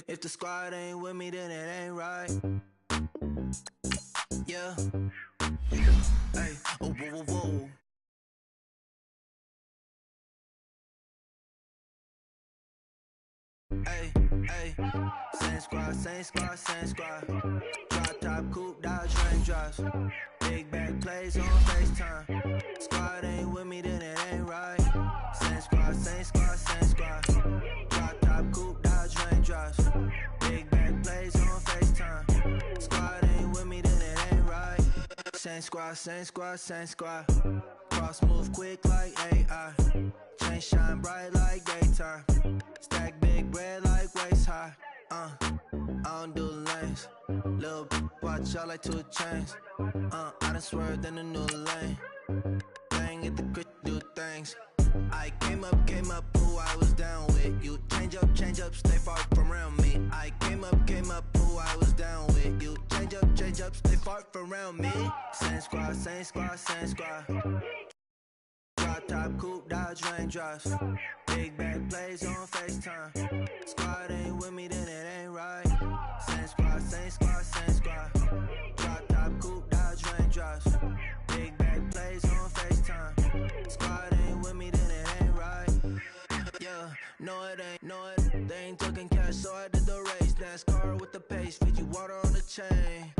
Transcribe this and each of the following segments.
If the squad ain't with me, then it ain't right. Yeah. Hey, oh, whoa, whoa, whoa. Hey, hey, same squad, same squad, same squad. Drop top, coupe, Dodge, Range drives. Big back plays on FaceTime. Squad ain't with me, then it ain't right. Same squad, same squad, same squad. Drop top, coupe, Dodge, Range drives. Big back plays on FaceTime. Squad ain't with me, then it ain't right. Same squad, same squad, same squad. Cross move quick like AI. Chain shine bright like daytime. Stack big bread like waist high. I don't do lanes. Little watch out like 2 chains. I done swerved in a new lane. Bang at the crit, do things. I came up, who I was down with. You change up, stay far from around me. I came up, who I was down with. You change up, stay far from around me. Same squad, same squad, same squad. Drop top, coupe, Dodge, Range drives. Big back plays on FaceTime. Squad ain't with me, then it ain't right. Same squad, same squad, same squad. Drop top, coupe, Dodge, Range drives. Big back plays on FaceTime. Squad ain't with me, then it ain't right. Yeah, no it ain't, they ain't talking cash, so I did the race. NASCAR with the pace, feed you water on the chain.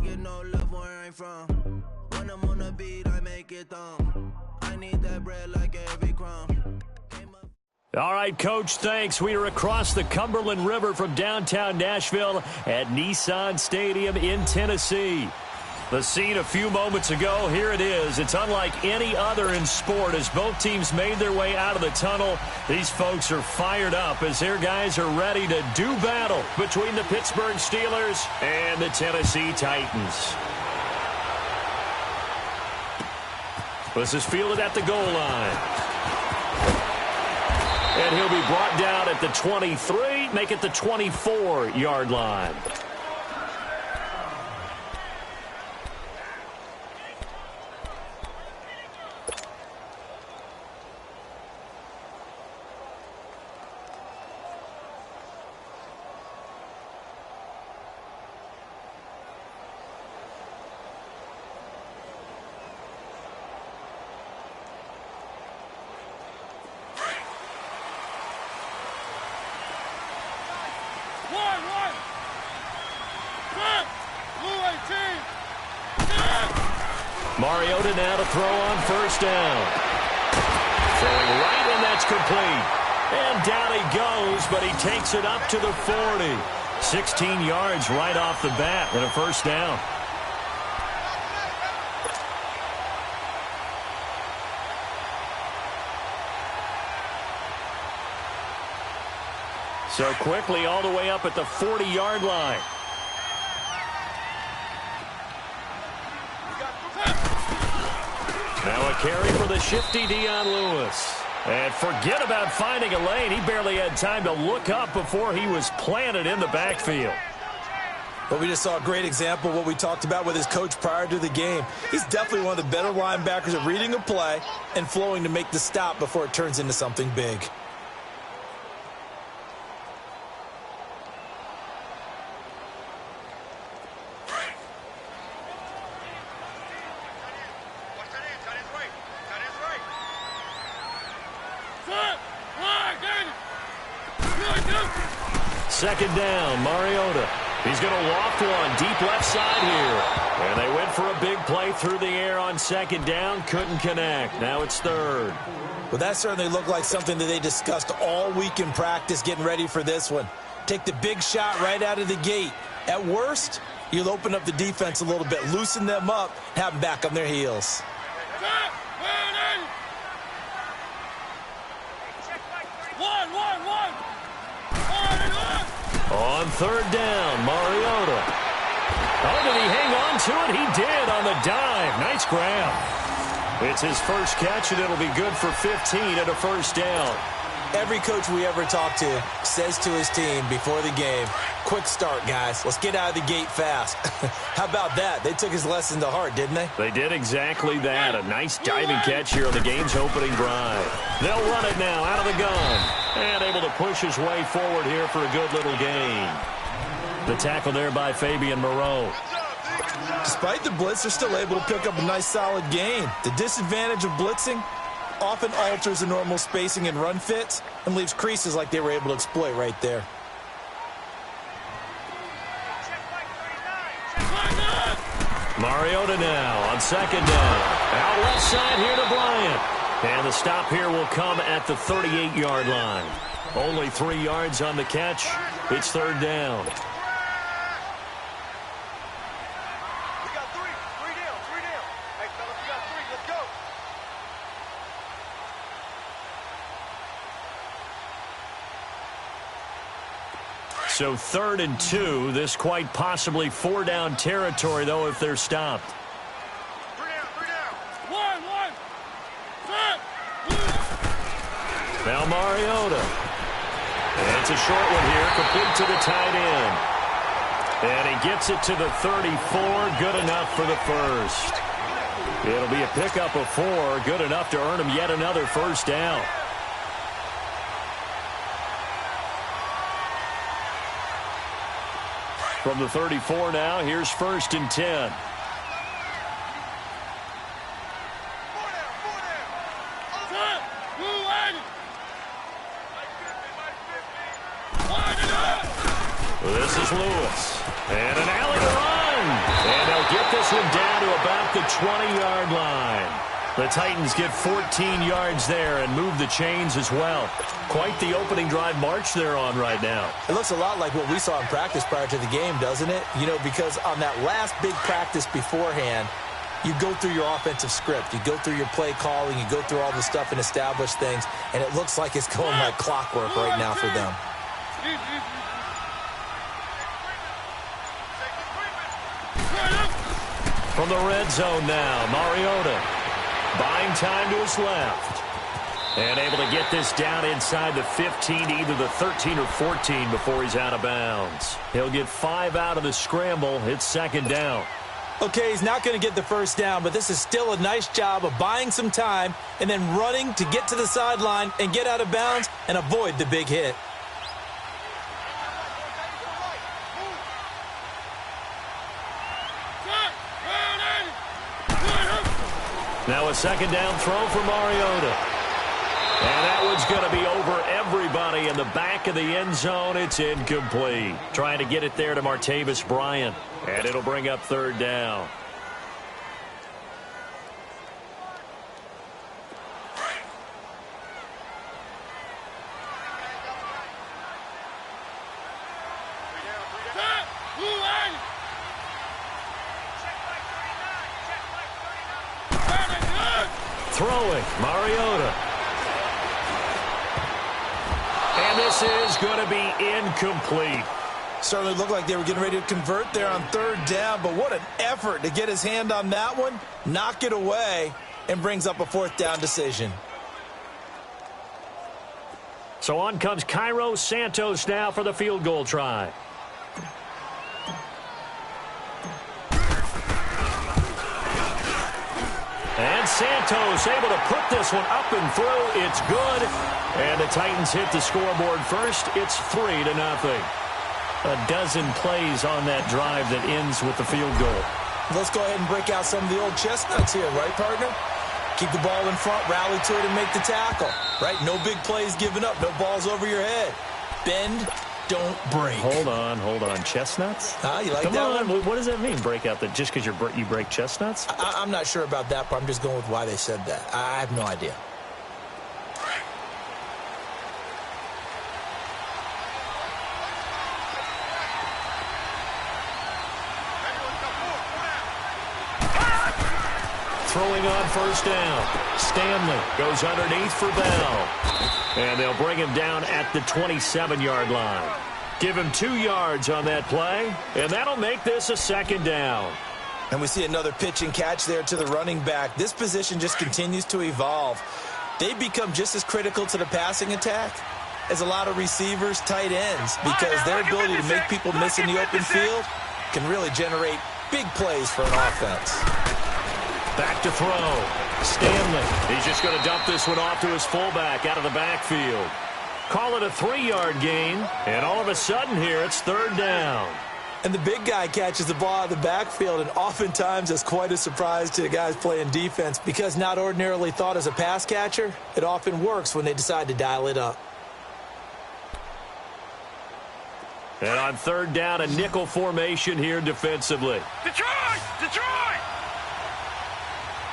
Get no love where I ain't from. When I'm on the beat, I make it thumb. I need that bread like every crumb. All right, Coach, thanks. We are across the Cumberland River from downtown Nashville at Nissan Stadium in Tennessee. The scene a few moments ago, here it is. It's unlike any other in sport as both teams made their way out of the tunnel. These folks are fired up as their guys are ready to do battle between the Pittsburgh Steelers and the Tennessee Titans. This is fielded at the goal line. And he'll be brought down at the 23, make it the 24-yard line. Mariota now to throw on first down. Throwing right, and that's complete. And down he goes, but he takes it up to the 40. 16 yards right off the bat and a first down. So quickly all the way up at the 40-yard line. Now a carry for the shifty Dion Lewis. And forget about finding a lane. He barely had time to look up before he was planted in the backfield. But we just saw a great example of what we talked about with his coach prior to the game. He's definitely one of the better linebackers at reading a play and flowing to make the stop before it turns into something big. Second down, Mariota. He's going to loft one deep left side here. And they went for a big play through the air on second down. Couldn't connect. Now it's third. Well, that certainly looked like something that they discussed all week in practice getting ready for this one. Take the big shot right out of the gate. At worst, you'll open up the defense a little bit, loosen them up, have them back on their heels. On third down, Mariota. Oh, did he hang on to it? He did on the dive. Nice grab. It's his first catch, and it'll be good for 15 and a first down. Every coach we ever talk to says to his team before the game, quick start, guys. Let's get out of the gate fast. How about that? They took his lesson to heart, didn't they? They did exactly that. A nice diving catch here on the game's opening drive. They'll run it now out of the gun. And able to push his way forward here for a good little gain. The tackle there by Fabian Moreau. Despite the blitz, they're still able to pick up a nice solid gain. The disadvantage of blitzing often alters the normal spacing and run fits and leaves creases like they were able to exploit right there. Mariota now on second down. Out left side here to Bryant. And the stop here will come at the 38-yard line. Only 3 yards on the catch. It's third down. So 3rd and 2. This quite possibly 4-down territory, though, if they're stopped. 3 down. 1. Set. Now Mariota. And it's a short one here, complete to the tight end. And he gets it to the 34, good enough for the first. It'll be a pickup of 4, good enough to earn him yet another first down. From the 34 now, here's 1st and 10. This is Lewis. And an alley run. And they'll get this one down to about the 20-yard line. The Titans get 14 yards there and move the chains as well. Quite the opening drive march they're on right now. It looks a lot like what we saw in practice prior to the game, doesn't it? You know, because on that last big practice beforehand, you go through your offensive script. You go through your play calling. You go through all the stuff and establish things. And it looks like it's going like clockwork right now for them. From the red zone now, Mariota buying time to his left. And able to get this down inside the 15, either the 13 or 14 before he's out of bounds. He'll get 5 out of the scramble. It's 2nd down. Okay, he's not going to get the first down, but this is still a nice job of buying some time and then running to get to the sideline and get out of bounds and avoid the big hit. Now a 2nd down throw for Mariota. And that one's going to be over everybody in the back of the end zone. It's incomplete. Trying to get it there to Martavis Bryant. And it'll bring up 3rd down. Throwing, Mariota. And this is going to be incomplete. Certainly looked like they were getting ready to convert there on 3rd down, but what an effort to get his hand on that one, knock it away, and brings up a 4th down decision. So on comes Cairo Santos now for the field goal try. And Santos able to put this one up and through. It's good. And the Titans hit the scoreboard first. It's 3-0. A dozen plays on that drive that ends with the field goal. Let's go ahead and break out some of the old chestnuts here, right, partner? Keep the ball in front, rally to it, and make the tackle, right? No big plays given up, no balls over your head. Bend, don't break. Hold on. Chestnuts? You like Come that on. one? What does that mean, break out? Just because you break chestnuts? I'm not sure about that part. I'm just going with why they said that. I have no idea. Throwing on 1st down. Stanley goes underneath for Bell. And they'll bring him down at the 27-yard line. Give him 2 yards on that play, and that'll make this a 2nd down. And we see another pitch and catch there to the running back. This position just continues to evolve. They become just as critical to the passing attack as a lot of receivers, tight ends, because their ability to make people miss in the open field can really generate big plays for an offense. Back to throw. Stanley. He's just going to dump this one off to his fullback out of the backfield. Call it a 3-yard gain, and all of a sudden here it's 3rd down. And the big guy catches the ball out of the backfield, and oftentimes that's quite a surprise to the guys playing defense because not ordinarily thought as a pass catcher, it often works when they decide to dial it up. And on 3rd down, a nickel formation here defensively. Detroit! Detroit!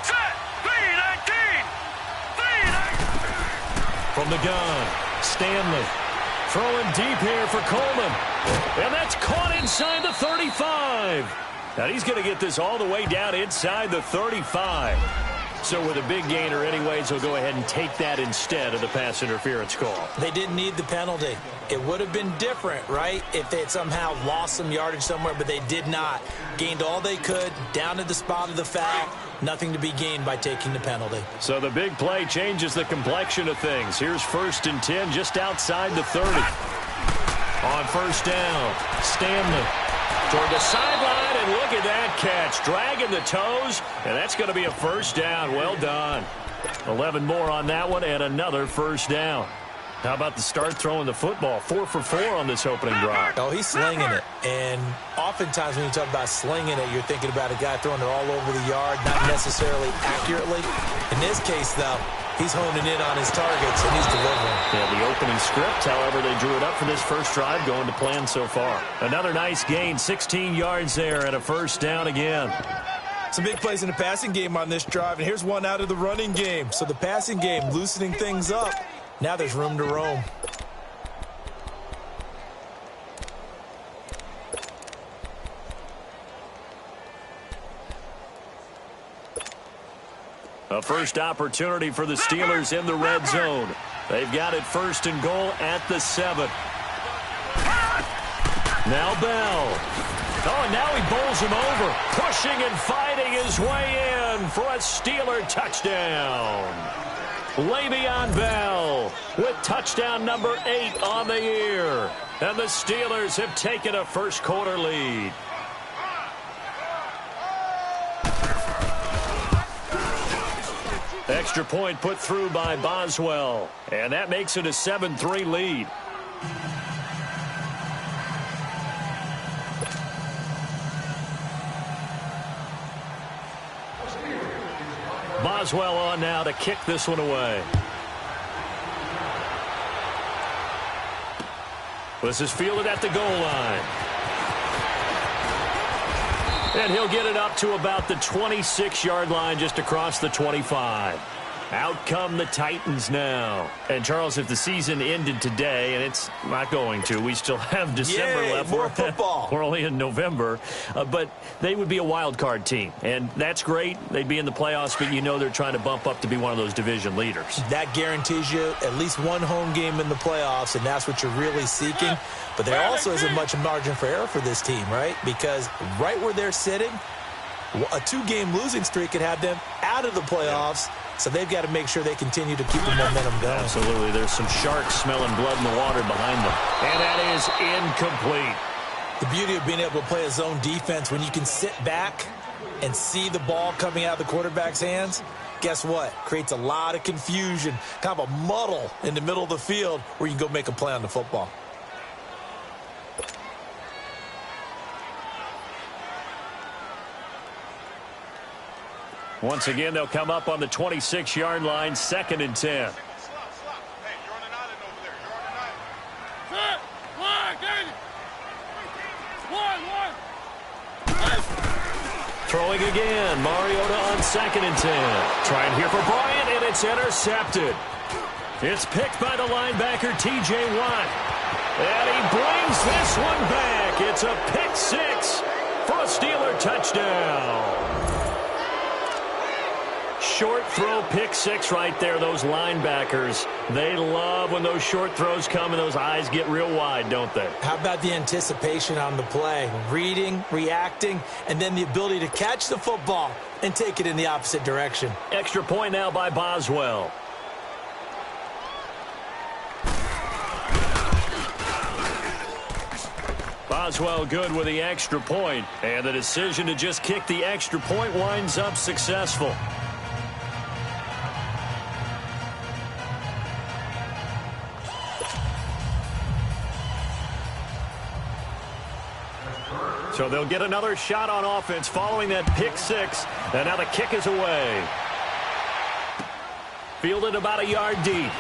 Set! 3-19! 3-19! From the gun, Stanley. Throwing deep here for Coleman. And that's caught inside the 35. Now he's going to get this all the way down inside the 35. So with a big gainer anyways, he'll go ahead and take that instead of the pass interference call. They didn't need the penalty. It would have been different, right, if they had somehow lost some yardage somewhere, but they did not. Gained all they could, down to the spot of the foul. Nothing to be gained by taking the penalty. So the big play changes the complexion of things. Here's 1st and 10 just outside the 30. On 1st down, Stanley toward the sideline, and look at that catch. Dragging the toes, and that's going to be a 1st down. Well done. 11 more on that one, and another 1st down. How about the start throwing the football? 4 for 4 on this opening drive. Oh, he's slinging it. And oftentimes when you talk about slinging it, you're thinking about a guy throwing it all over the yard, not necessarily accurately. In this case, though, he's honing in on his targets, and he's delivering. Yeah, the opening script, however, they drew it up for this first drive, going to plan so far. Another nice gain, 16 yards there, and a 1st down again. Some big plays in the passing game on this drive, and here's one out of the running game. So the passing game loosening things up. Now there's room to roam. A first opportunity for the Steelers in the red zone. They've got it 1st and goal at the 7. Now Bell. Oh, and now he bowls him over. Pushing and fighting his way in for a Steeler touchdown. Le'Veon Bell with touchdown number 8 on the year. And the Steelers have taken a first-quarter lead. Extra point put through by Boswell. And that makes it a 7-3 lead. Boswell on now to kick this one away. This is fielded at the goal line. And he'll get it up to about the 26-yard line, just across the 25. Out come the Titans now. And, Charles, if the season ended today, and it's not going to, we still have December left. More football. We're only in November. But they would be a wild card team. And that's great. They'd be in the playoffs, but you know they're trying to bump up to be one of those division leaders. That guarantees you at least one home game in the playoffs, and that's what you're really seeking. But there also isn't much margin for error for this team, right? Because right where they're sitting, a 2-game losing streak could have them out of the playoffs. So they've got to make sure they continue to keep the momentum going. Absolutely. There's some sharks smelling blood in the water behind them. And that is incomplete. The beauty of being able to play a zone defense, when you can sit back and see the ball coming out of the quarterback's hands, guess what? Creates a lot of confusion, kind of a muddle in the middle of the field where you can go make a play on the football. Once again, they'll come up on the 26-yard line, 2nd and 10. Hey, you're on an island over there. You're on an island. Set! Flag! One! Throwing again. Mariota on 2nd and 10. Trying here for Bryant, and it's intercepted. It's picked by the linebacker, T.J. Watt. And he brings this one back. It's a pick 6 for a Steeler touchdown. Short throw, pick 6 right there. Those linebackers, they love when those short throws come and those eyes get real wide, don't they? How about the anticipation on the play? Reading, reacting, and then the ability to catch the football and take it in the opposite direction. Extra point now by Boswell. Boswell good with the extra point, and the decision to just kick the extra point winds up successful. So they'll get another shot on offense following that pick six. And now the kick is away. Fielded about a yard deep.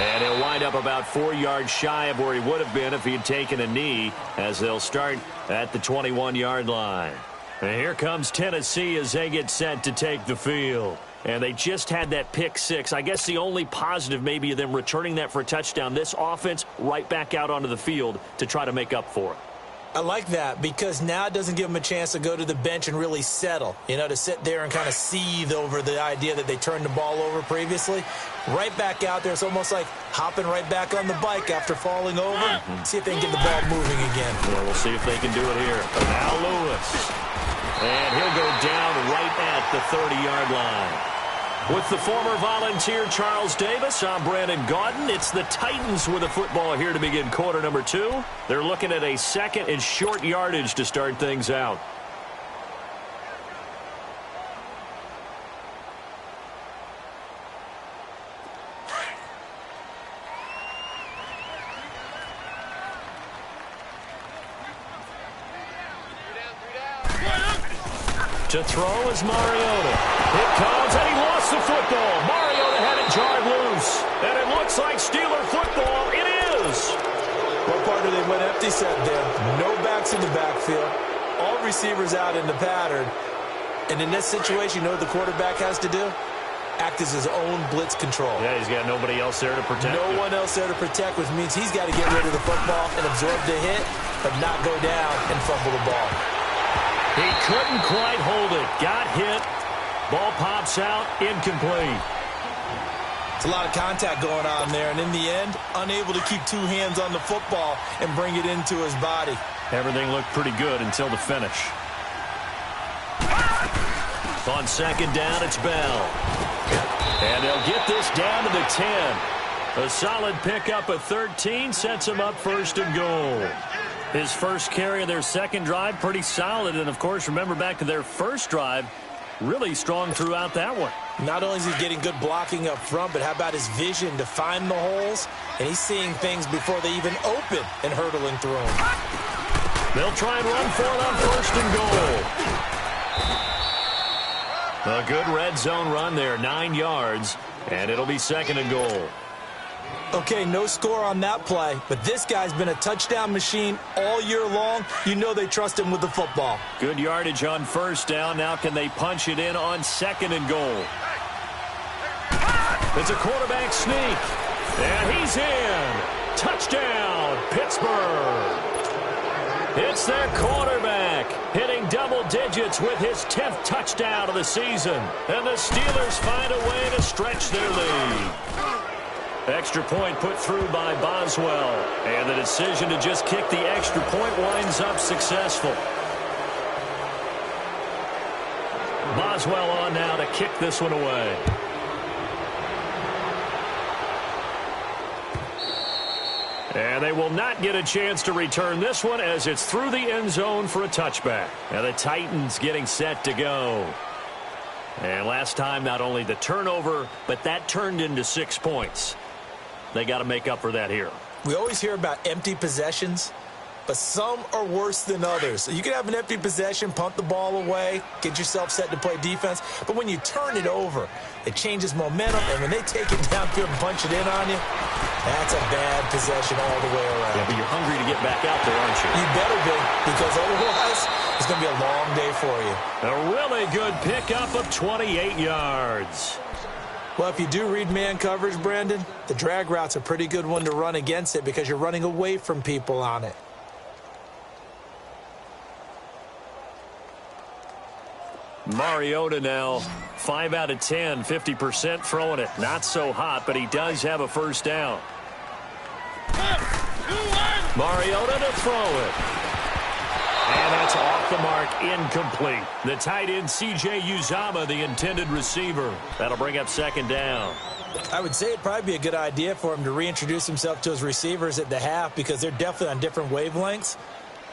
And he'll wind up about 4 yards shy of where he would have been if he had taken a knee, as they'll start at the 21-yard line. And here comes Tennessee as they get set to take the field. And they just had that pick six. I guess the only positive maybe of them returning that for a touchdown. This offense right back out onto the field to try to make up for it. I like that because now it doesn't give them a chance to go to the bench and really settle, to sit there and kind of seethe over the idea that they turned the ball over previously. Right back out there. It's almost like hopping right back on the bike after falling over. See if they can get the ball moving again. Well, we'll see if they can do it here. Now Lewis. And he'll go down right at the 30-yard line. With the former Volunteer Charles Davis, I'm Brandon Gaudin. It's the Titans with the football here to begin quarter number 2. They're looking at a second and short yardage to start things out. To throw is Mariota. It comes, and he lost the football. Mariota had it jarred loose. And it looks like Steeler football. It is. What part do they went empty set there? No backs in the backfield. All receivers out in the pattern. And in this situation, what the quarterback has to do? Act as his own blitz control. Yeah, he's got nobody else there to protect. No one else there to protect, which means he's got to get rid of the football and absorb the hit, but not go down and fumble the ball. He couldn't quite hold it. Got hit. Ball pops out. Incomplete. It's a lot of contact going on there, and in the end, unable to keep 2 hands on the football and bring it into his body. Everything looked pretty good until the finish. On second down, it's Bell. And they'll get this down to the 10. A solid pickup of 13 sets him up first and goal. His first carry of their second drive, pretty solid. And, of course, remember back to their first drive, really strong throughout that one. Not only is he getting good blocking up front, but how about his vision to find the holes? And he's seeing things before they even open and hurdling through them. They'll try and run for it on first and goal. A good red zone run there, 9 yards, and it'll be second and goal. Okay, no score on that play, but this guy's been a touchdown machine all year long. You know they trust him with the football. Good yardage on first down. Now can they punch it in on second and goal? It's a quarterback sneak, and he's in. Touchdown, Pittsburgh. It's their quarterback hitting double digits with his 10th touchdown of the season, and the Steelers find a way to stretch their lead. Extra point put through by Boswell. And the decision to just kick the extra point winds up successful. Boswell on now to kick this one away. And they will not get a chance to return this one as it's through the end zone for a touchback. Now the Titans getting set to go. And last time, not only the turnover, but that turned into 6 points. They got to make up for that here. We always hear about empty possessions, but some are worse than others. So you can have an empty possession, punt the ball away, get yourself set to play defense, but when you turn it over, it changes momentum, and when they take it downfield and punch it in on you, that's a bad possession all the way around. Yeah, but you're hungry to get back out there, aren't you? You better be, because otherwise it's going to be a long day for you. A really good pickup of 28 yards. Well, if you do read man coverage, Brandon, the drag route's a pretty good one to run against it because you're running away from people on it. Mariota now, 5 out of 10, 50% throwing it. Not so hot, but he does have a first down. Mariota to throw it. And that's off the mark, incomplete. The tight end, C.J. Uzomah, the intended receiver. That'll bring up second down. I would say it'd probably be a good idea for him to reintroduce himself to his receivers at the half because they're definitely on different wavelengths.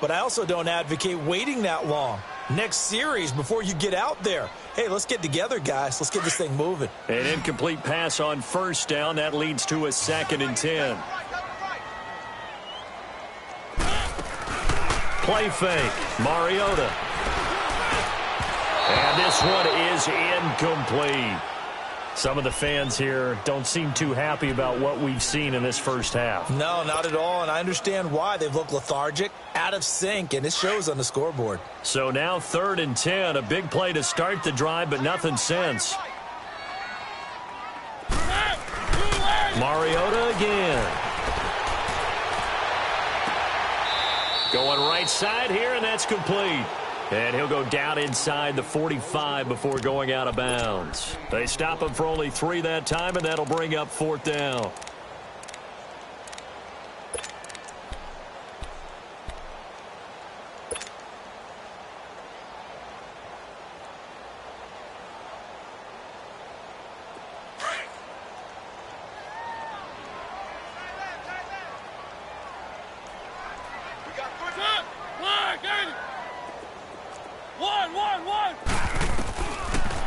But I also don't advocate waiting that long. Next series before you get out there. Hey, let's get together, guys. Let's get this thing moving. An incomplete pass on first down. That leads to a second and 10. Play fake. Mariota. And this one is incomplete. Some of the fans here don't seem too happy about what we've seen in this first half. No, not at all, and I understand why. They've looked lethargic, out of sync, and it shows on the scoreboard. So now 3rd and 10, a big play to start the drive, but nothing since. Mariota again. Going right side here, and that's complete. And he'll go down inside the 45 before going out of bounds. They stop him for only 3 that time, and that'll bring up 4th down.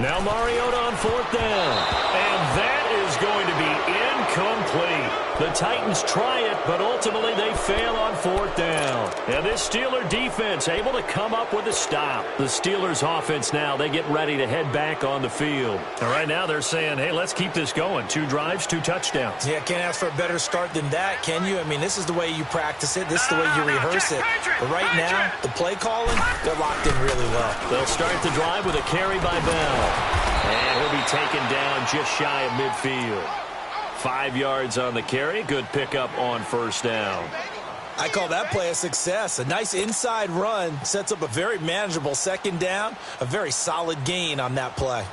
Now Mariota on 4th down. And that is going to be incomplete. The Titans try it, but ultimately they fail on 4th down. And this Steeler defense able to come up with a stop. The Steelers offense now, they get ready to head back on the field. And right now they're saying, hey, let's keep this going. 2 drives, 2 touchdowns. Yeah, can't ask for a better start than that, can you? I mean, this is the way you practice it. This is the way you rehearse it. But right now, the play calling, they're locked in really well. They'll start the drive with a carry by Bell. And he'll be taken down just shy of midfield. 5 yards on the carry. Good pickup on 1st down. I call that play a success. A nice inside run sets up a very manageable 2nd down. A very solid gain on that play.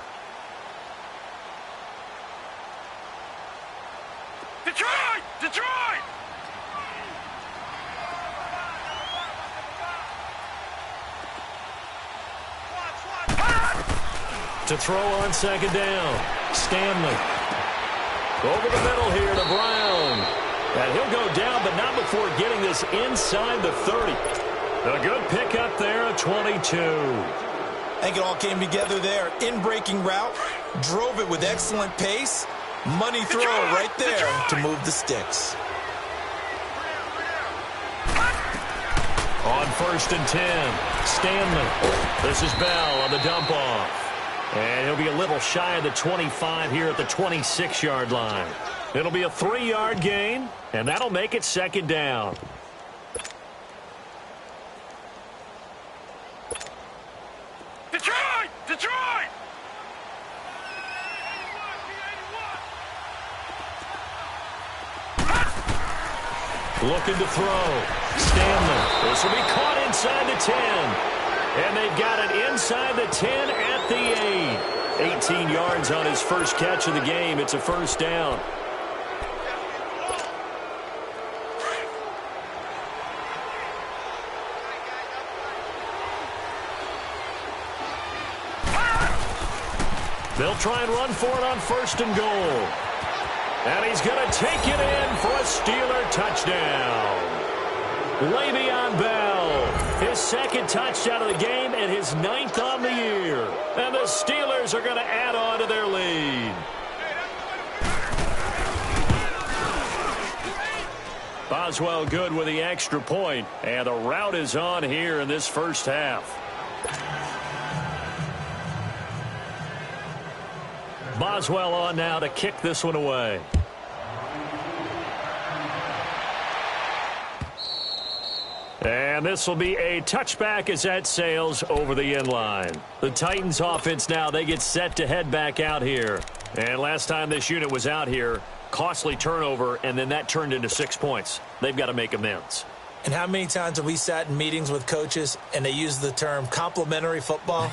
Detroit! Detroit! To throw on 2nd down. Stanley. Over the middle here to Brown. And he'll go down, but not before getting this inside the 30. A good pickup there at 22. I think it all came together there. In-breaking route. Drove it with excellent pace. Money throw right there to move the sticks. On 1st and 10. Stanley. This is Bell on the dump off. And he'll be a little shy of the 25 here at the 26-yard line. It'll be a 3-yard gain, and that'll make it 2nd down. Detroit! Detroit! Looking to throw. Stanley. This will be caught inside the 10. And they've got it inside the 10 at the 8. 18 yards on his first catch of the game. It's a 1st down. They'll try and run for it on 1st and goal. And he's going to take it in for a Steeler touchdown. Le'Veon Bell, his 2nd touchdown of the game and his 9th on the year. And the Steelers are going to add on to their lead. Boswell good with the extra point, and the route is on here in this first half. Boswell on now to kick this one away. And this will be a touchback as that sails over the end line. The Titans offense now, they get set to head back out here. And last time this unit was out here, costly turnover, and then that turned into 6 points. They've got to make amends. And how many times have we sat in meetings with coaches and they use the term complementary football?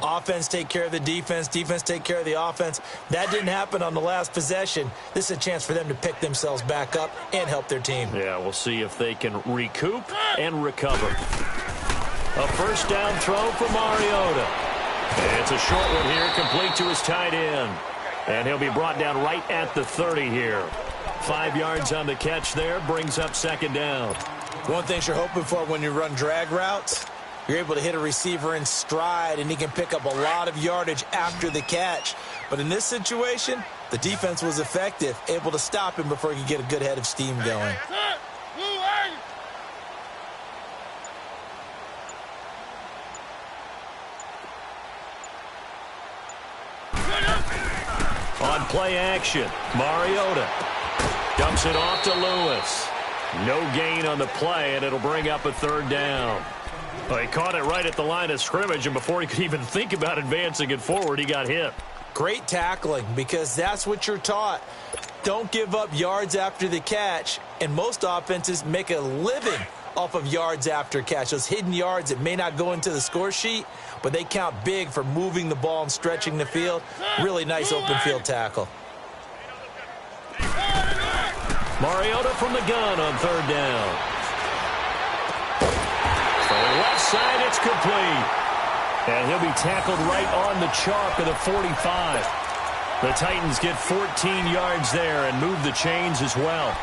Offense take care of the defense, defense take care of the offense. That didn't happen on the last possession. This is a chance for them to pick themselves back up and help their team. Yeah, we'll see if they can recoup and recover. A 1st down throw for Mariota. And it's a short one here, complete to his tight end. And he'll be brought down right at the 30 here. 5 yards on the catch there, brings up 2nd down. One thing you're hoping for when you run drag routes, you're able to hit a receiver in stride, and he can pick up a lot of yardage after the catch. But in this situation, the defense was effective, able to stop him before he could get a good head of steam going. play action. Mariota dumps it off to Lewis. No gain on the play, and it'll bring up a third down. Well, he caught it right at the line of scrimmage, and before he could even think about advancing it forward, he got hit. Great tackling, because that's what you're taught. Don't give up yards after the catch, and most offenses make a living off of yards after catch. Those hidden yards that may not go into the score sheet, but they count big for moving the ball and stretching the field. Really nice open field tackle. Mariota from the gun on third down. For the left side, it's complete. And he'll be tackled right on the chalk of the 45. The Titans get 14 yards there and move the chains as well.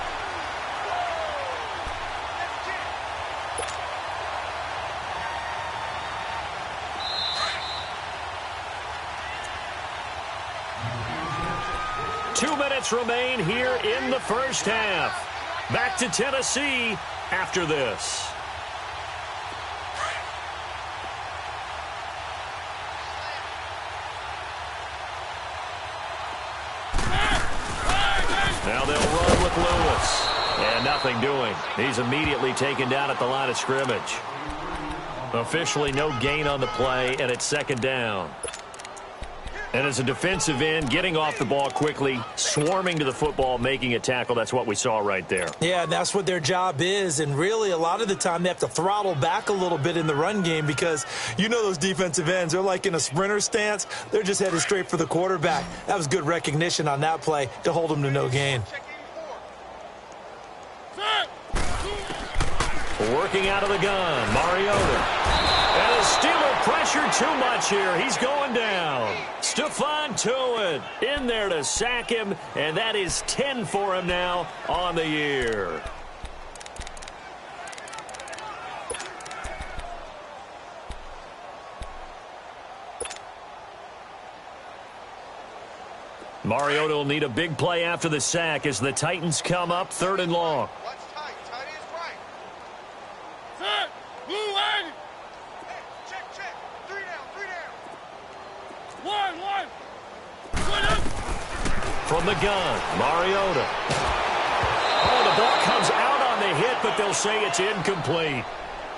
Remain here in the first half. Back to Tennessee after this. Now they'll run with Lewis. And nothing doing. He's immediately taken down at the line of scrimmage. Officially no gain on the play, and it's second down. And as a defensive end, getting off the ball quickly, swarming to the football, making a tackle, that's what we saw right there. Yeah, that's what their job is. And really, a lot of the time, they have to throttle back a little bit in the run game because you know those defensive ends, they're like in a sprinter stance. They're just headed straight for the quarterback. That was good recognition on that play to hold them to no gain. Working out of the gun, Mariota. And the Steeler pressure too much here. He's going down. Stephon Tuitt in there to sack him, and that is 10 for him now on the year. Mariota will need a big play after the sack as the Titans come up third and long. From the gun, Mariota. Oh, the ball comes out on the hit, but they'll say it's incomplete.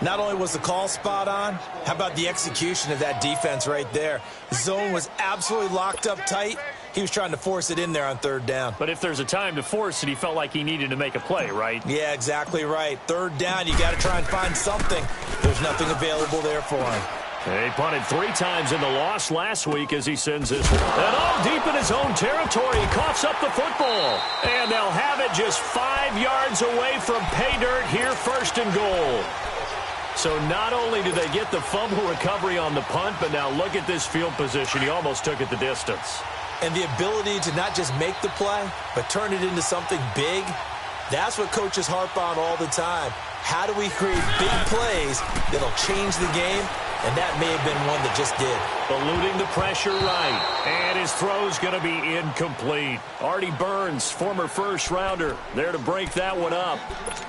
Not only was the call spot on, how about the execution of that defense right there? The zone was absolutely locked up tight. He was trying to force it in there on third down. But if there's a time to force it, he felt like he needed to make a play, right? Yeah, exactly right. Third down, you got to try and find something. There's nothing available there for him. He punted 3 times in the loss last week as he sends this one. And all deep in his own territory, he coughs up the football. And they'll have it just 5 yards away from pay dirt here, first and goal. So not only did they get the fumble recovery on the punt, but now look at this field position. He almost took it the distance. And the ability to not just make the play, but turn it into something big, that's what coaches harp on all the time. How do we create big plays that'll change the game? And that may have been one that just did. Eluding the pressure right. And his throw's going to be incomplete. Artie Burns, former first-rounder, there to break that one up.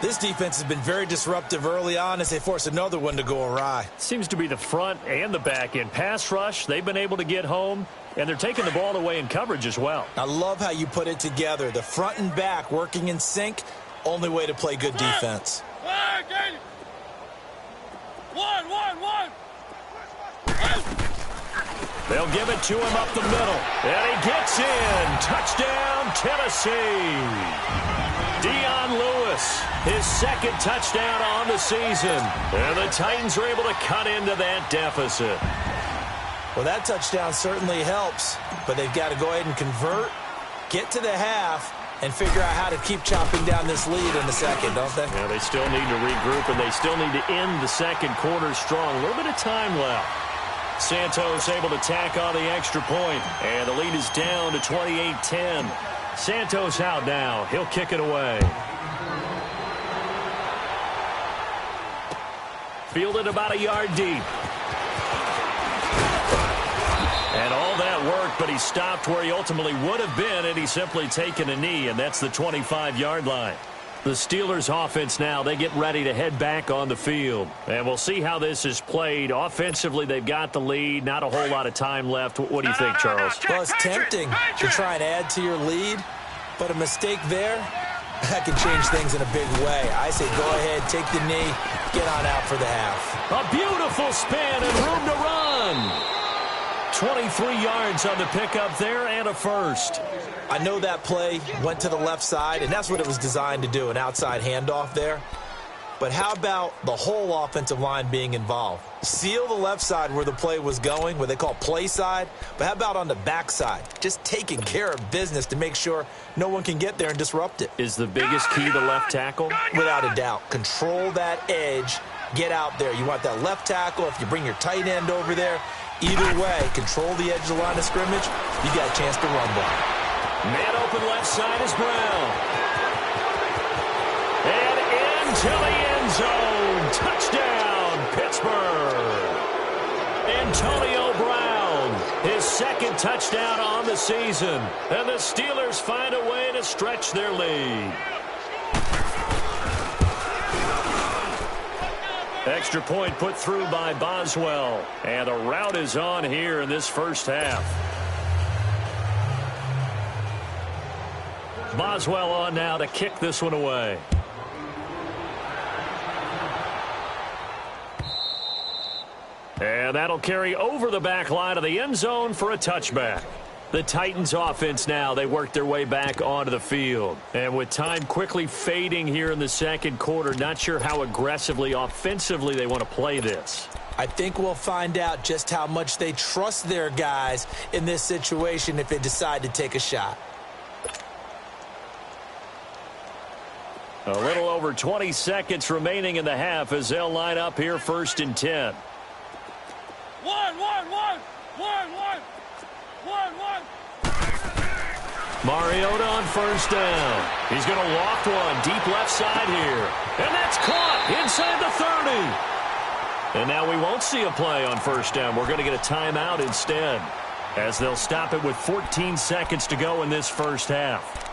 This defense has been very disruptive early on as they force another one to go awry. Seems to be the front and the back end. Pass rush, they've been able to get home, and they're taking the ball away in coverage as well. I love how you put it together. The front and back working in sync, only way to play good defense. They'll give it to him up the middle. And he gets in. Touchdown, Tennessee. Dion Lewis, his second touchdown on the season. And the Titans are able to cut into that deficit. Well, that touchdown certainly helps, but they've got to go ahead and convert, get to the half, and figure out how to keep chopping down this lead in the second, don't they? Yeah, they still need to regroup, and they still need to end the second quarter strong. A little bit of time left. Santos able to tack on the extra point, and the lead is down to 28-10. Santos out now. He'll kick it away. Fielded about a yard deep. And all that worked, but he stopped where he ultimately would have been, and he's simply taken a knee, and that's the 25-yard line. The Steelers offense now, they get ready to head back on the field. And we'll see how this is played. Offensively, they've got the lead. Not a whole lot of time left. What do you think, Charles? Well, it's tempting to try and add to your lead, but a mistake there, that can change things in a big way. I say go ahead, take the knee, get on out for the half. A beautiful spin and room to run. 23 yards on the pickup there and a first. I know that play went to the left side, and that's what it was designed to do, an outside handoff there. But how about the whole offensive line being involved? Seal the left side where the play was going, what they call play side. But how about on the back side? Just taking care of business to make sure no one can get there and disrupt it. Is the biggest key the left tackle? Without a doubt. Control that edge. Get out there. You want that left tackle. If you bring your tight end over there, either way, control the edge of the line of scrimmage. You got a chance to run block. Man open left side is Brown. And into the end zone. Touchdown, Pittsburgh. Antonio Brown, his second touchdown on the season. And the Steelers find a way to stretch their lead. Extra point put through by Boswell. And the route is on here in this first half. Boswell on now to kick this one away. And that'll carry over the back line of the end zone for a touchback. The Titans offense now, they work their way back onto the field. And with time quickly fading here in the second quarter, not sure how aggressively, offensively they want to play this. I think we'll find out just how much they trust their guys in this situation if they decide to take a shot. A little over 20 seconds remaining in the half as they'll line up here 1st and 10. Mariota on first down. He's going to loft one deep left side here. And that's caught inside the 30. And now we won't see a play on first down. We're going to get a timeout instead as they'll stop it with 14 seconds to go in this first half.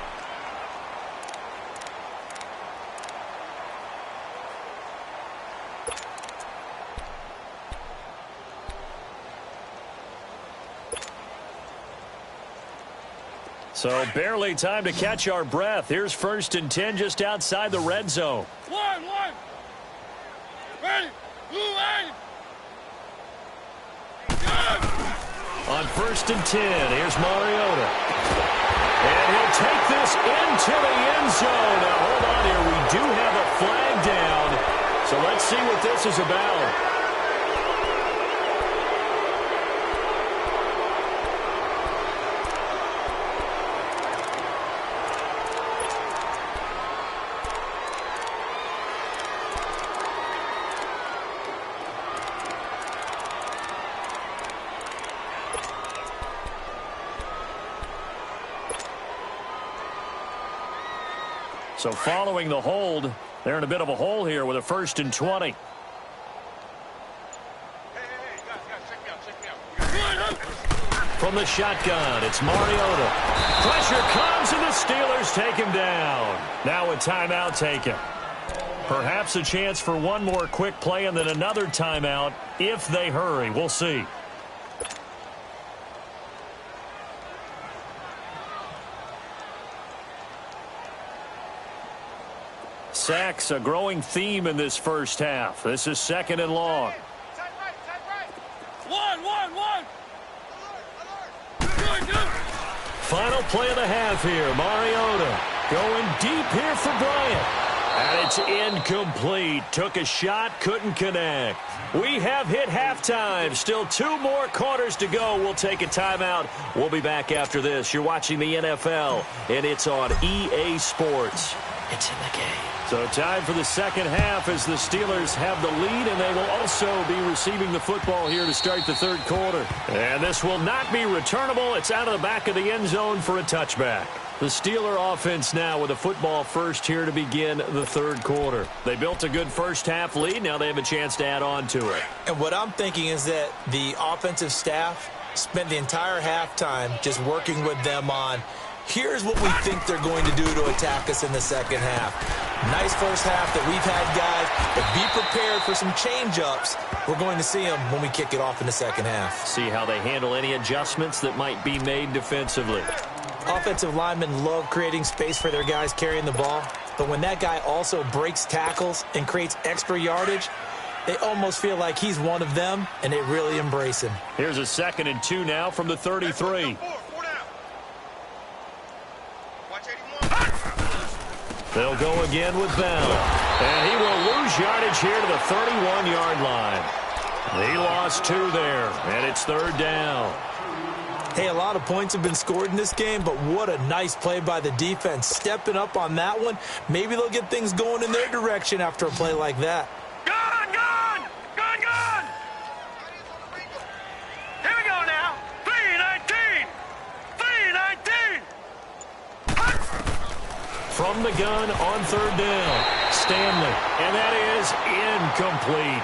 So barely time to catch our breath. Here's 1st and 10 just outside the red zone. One. Ready. On 1st and 10, here's Mariota. And he'll take this into the end zone. Now hold on here. We do have a flag down. So let's see what this is about. So following the hold, they're in a bit of a hole here with a 1st and 20. Hey, guys, check me out. From the shotgun, it's Mariota. Pressure comes, and the Steelers take him down. Now a timeout taken. Perhaps a chance for one more quick play and then another timeout if they hurry. We'll see. Sacks, a growing theme in this first half. This is 2nd and long. Tight right. Final play of the half here. Mariota going deep here for Bryant. And it's incomplete. Took a shot, couldn't connect. We have hit halftime. Still 2 more quarters to go. We'll take a timeout. We'll be back after this. You're watching the NFL, and it's on EA Sports. It's in the game. So time for the second half as the Steelers have the lead, and they will also be receiving the football here to start the third quarter. And this will not be returnable. It's out of the back of the end zone for a touchback. The Steeler offense now with a football first here to begin the third quarter. They built a good first half lead. Now they have a chance to add on to it. And what I'm thinking is that the offensive staff spent the entire halftime just working with them on, Here's what we think they're going to do to attack us in the second half. Nice first half that we've had, guys, but be prepared for some change-ups. We're going to see them when we kick it off in the second half. See how they handle any adjustments that might be made defensively. Offensive linemen love creating space for their guys carrying the ball, but when that guy also breaks tackles and creates extra yardage, they almost feel like he's one of them, and they really embrace him. Here's a 2nd and 2 now from the 33. They'll go again with Bell. And he will lose yardage here to the 31-yard line. He lost 2 there, and it's 3rd down. Hey, a lot of points have been scored in this game, but what a nice play by the defense. Stepping up on that one, maybe they'll get things going in their direction after a play like that. Gone! Here we go now. 3-19! 3-19! From the gun on 3rd down, Stanley, and that is incomplete.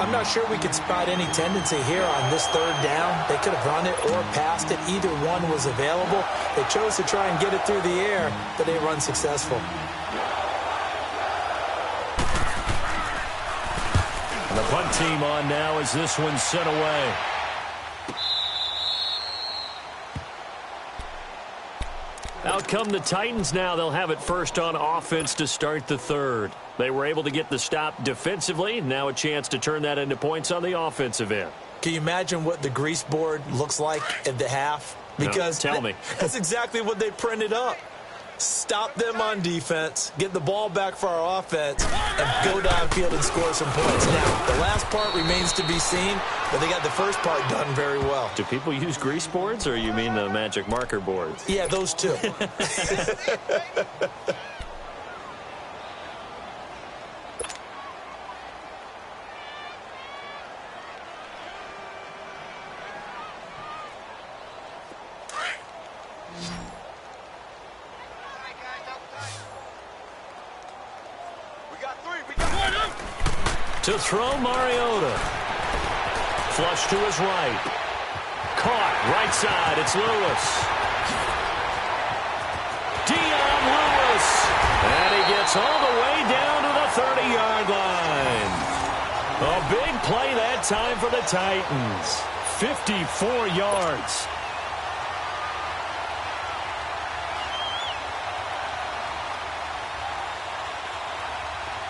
I'm not sure we could spot any tendency here on this 3rd down. They could have run it or passed it. Either one was available. They chose to try and get it through the air, but they run successful. And the punt team on now as this one's sent away. Out come the Titans now. They'll have it first on offense to start the 3rd. They were able to get the stop defensively. Now a chance to turn that into points on the offensive end. Can you imagine what the grease board looks like at the half? Because no, tell me. That's exactly what they printed up. Stop them on defense, get the ball back for our offense, and go downfield and score some points. Now, the last part remains to be seen, but they got the first part done very well. Do people use grease boards, or you mean the magic marker boards? Yeah, those two. To throw Mariota. Flush to his right. Caught right side. It's Lewis. Dion Lewis. And he gets all the way down to the 30-yard line. A big play that time for the Titans. 54 yards.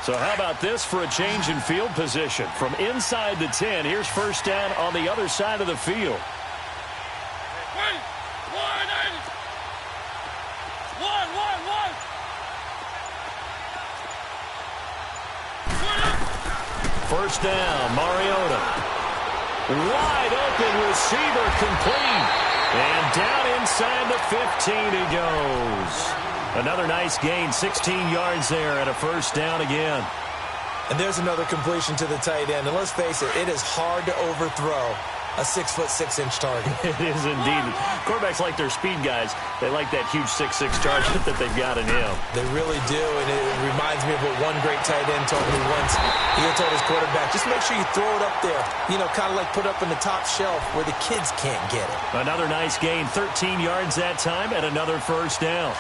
So how about this for a change in field position? From inside the 10, here's first down on the other side of the field. First down, Mariota. Wide open receiver complete. And down inside the 15 he goes. Another nice gain, 16 yards there, and a first down again. And there's another completion to the tight end. And let's face it, it is hard to overthrow a 6'6" target. It is indeed. Quarterbacks like their speed guys. They like that huge 6'6" target that they've got in him. They really do, and it reminds me of what one great tight end told me once. He told his quarterback, just make sure you throw it up there. You know, kind of like put up in the top shelf where the kids can't get it. Another nice gain, 13 yards that time, and another first down.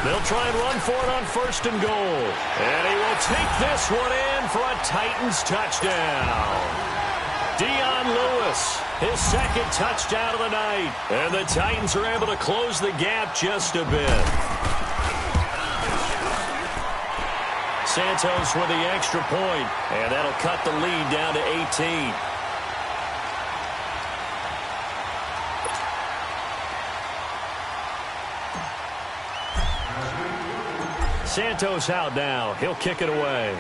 They'll try and run for it on 1st and goal. And he will take this one in for a Titans touchdown. Dion Lewis, his 2nd touchdown of the night. And the Titans are able to close the gap just a bit. Santos with the extra point, and that'll cut the lead down to 18. Santos out now. He'll kick it away.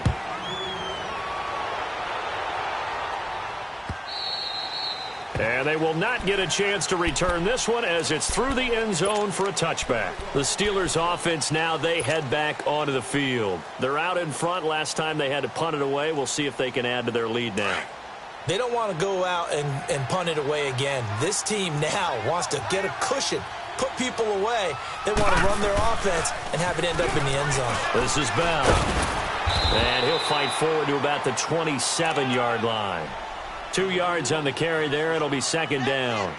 And they will not get a chance to return this one as it's through the end zone for a touchback. The Steelers offense now, they head back onto the field. They're out in front. Last time they had to punt it away. We'll see if they can add to their lead now. They don't want to go out and punt it away again. This team now wants to get a cushion, put people away. They want to run their offense and have it end up in the end zone. This is Bell. And he'll fight forward to about the 27-yard line. 2 yards on the carry there. It'll be second down.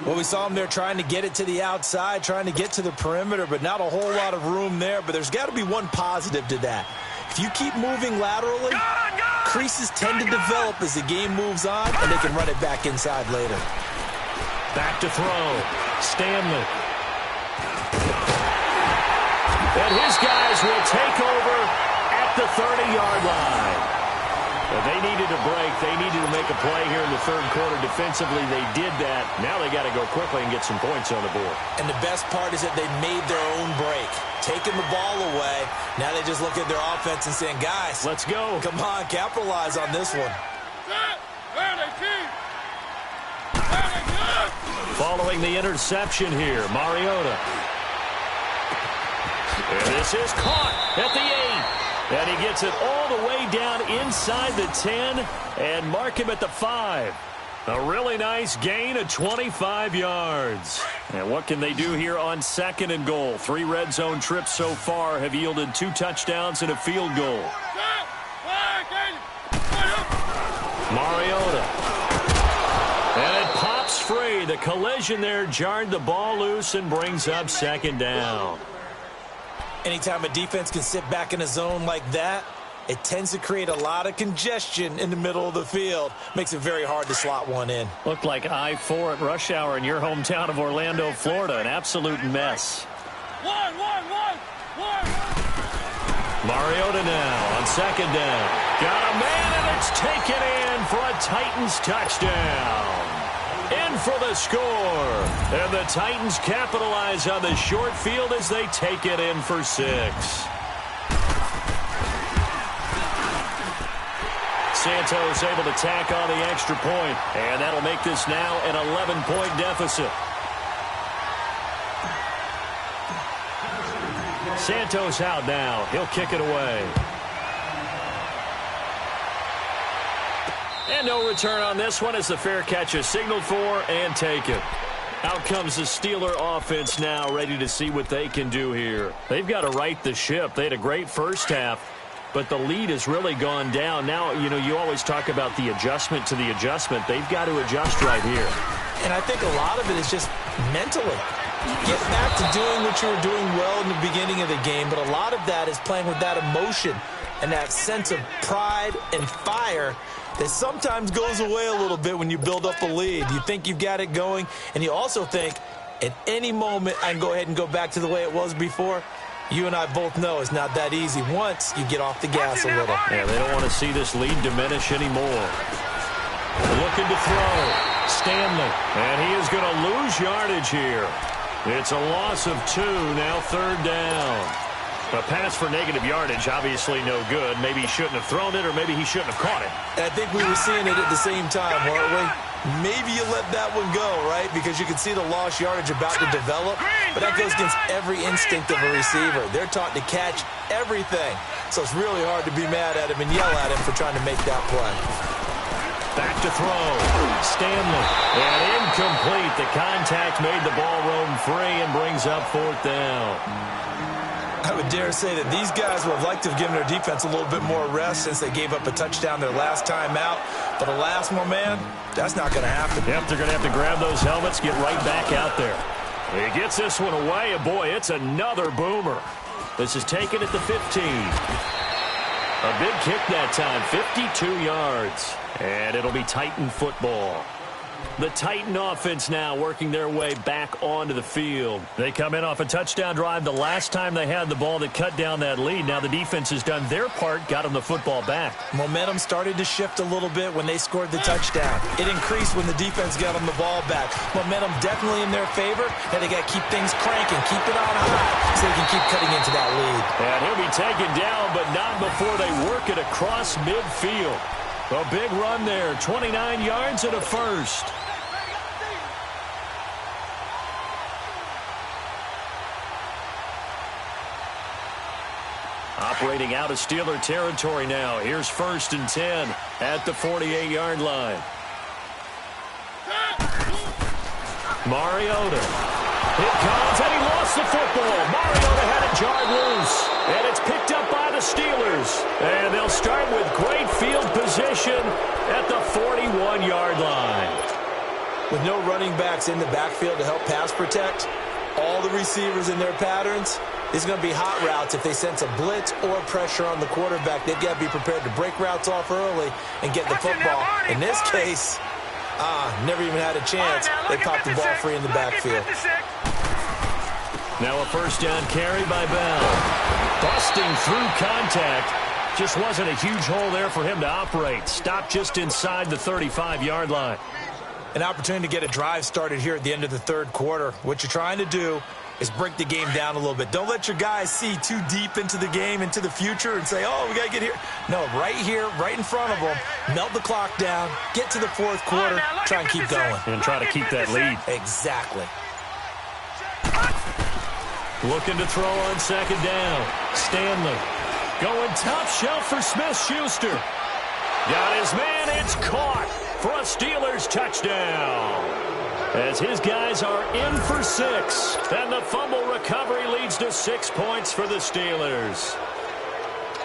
Well, we saw him there trying to get it to the outside, trying to get to the perimeter, but not a whole lot of room there. But there's got to be one positive to that. If you keep moving laterally, creases tend to develop as the game moves on, and they can run it back inside later. Back to throw. Stanley. And his guys will take over at the 30-yard line. But they needed a break. They needed to make a play here in the third quarter. Defensively, they did that. Now they got to go quickly and get some points on the board. And the best part is that they made their own break. Taking the ball away. Now they just look at their offense and saying, guys, let's go. Come on, capitalize on this one. Following the interception here, Mariota. And this is caught at the 8. And he gets it all the way down inside the 10 and mark him at the 5. A really nice gain of 25 yards. And what can they do here on second and goal? 3 red zone trips so far have yielded 2 touchdowns and a field goal. Mariota. And it pops free. The collision there jarred the ball loose and brings up second down. Anytime a defense can sit back in a zone like that, it tends to create a lot of congestion in the middle of the field. Makes it very hard to slot one in. Looked like I-4 at rush hour in your hometown of Orlando, Florida. An absolute mess. Mariota now on second down. Got a man, and it's taken in for a Titans touchdown. In for the score. And the Titans capitalize on the short field as they take it in for 6. Santos able to tack on the extra point, and that'll make this now an 11-point deficit. Santos out now. He'll kick it away. And no return on this one as the fair catch is signaled for and taken. Out comes the Steeler offense now, ready to see what they can do here. They've got to right the ship. They had a great first half, but the lead has really gone down. Now, you always talk about the adjustment to the adjustment. They've got to adjust right here. And I think a lot of it is just mentally. Get back to doing what you were doing well in the beginning of the game, but a lot of that is playing with that emotion and that sense of pride and fire that sometimes goes away a little bit when you build up a lead. You think you've got it going, and you also think at any moment I can go ahead and go back to the way it was before. You and I both know it's not that easy once you get off the gas a little. Yeah, they don't want to see this lead diminish anymore. Looking to throw. Stanley. And he is going to lose yardage here. It's a loss of 2, now third down. A pass for negative yardage, obviously no good. Maybe he shouldn't have thrown it, or maybe he shouldn't have caught it. And I think we were seeing it at the same time, weren't we? Maybe you let that one go, right? Because you can see the lost yardage about to develop. But that goes against every instinct of a receiver. They're taught to catch everything. So it's really hard to be mad at him and yell at him for trying to make that play. Back to throw. Stanley. And incomplete. The contact made the ball roam free and brings up fourth down. I would dare say that these guys would have liked to have given their defense a little bit more rest since they gave up a touchdown their last time out. But alas, my man, that's not going to happen. Yep, they're going to have to grab those helmets, get right back out there. He gets this one away, and boy, it's another boomer. This is taken at the 15. A big kick that time, 52 yards. And it'll be Titan football. The Titan offense now working their way back onto the field. They come in off a touchdown drive the last time they had the ball that cut down that lead. Now the defense has done their part, got them the football back. Momentum started to shift a little bit when they scored the touchdown. It increased when the defense got them the ball back. Momentum definitely in their favor. Now they got to keep things cranking, keep it on high so they can keep cutting into that lead. And he'll be taken down, but not before they work it across midfield. A big run there, 29 yards and a first. Operating out of Steeler territory now. Here's 1st and 10 at the 48-yard line. Mariota. It comes, and he lost the football. Mariota had it jarred loose, and it's picked up by the the Steelers. And they'll start with great field position at the 41-yard line. With no running backs in the backfield to help pass protect, all the receivers in their patterns, it's going to be hot routes. If they sense a blitz or pressure on the quarterback, they've got to be prepared to break routes off early and get the football. In this case, never even had a chance. They popped the ball free in the backfield. Now a first down carry by Bell. Busting through contact. Just wasn't a huge hole there for him to operate. Stopped just inside the 35-yard line. An opportunity to get a drive started here at the end of the third quarter. What you're trying to do is break the game down a little bit. Don't let your guys see too deep into the game, into the future, and say, oh, we got to get here. No, right here, right in front of them, melt the clock down, get to the fourth quarter, try and keep going. And try to keep that lead. Exactly. Looking to throw on second down. Stanley going top shelf for Smith-Schuster. Got his man, it's caught for a Steelers touchdown. As his guys are in for 6. And the fumble recovery leads to 6 points for the Steelers.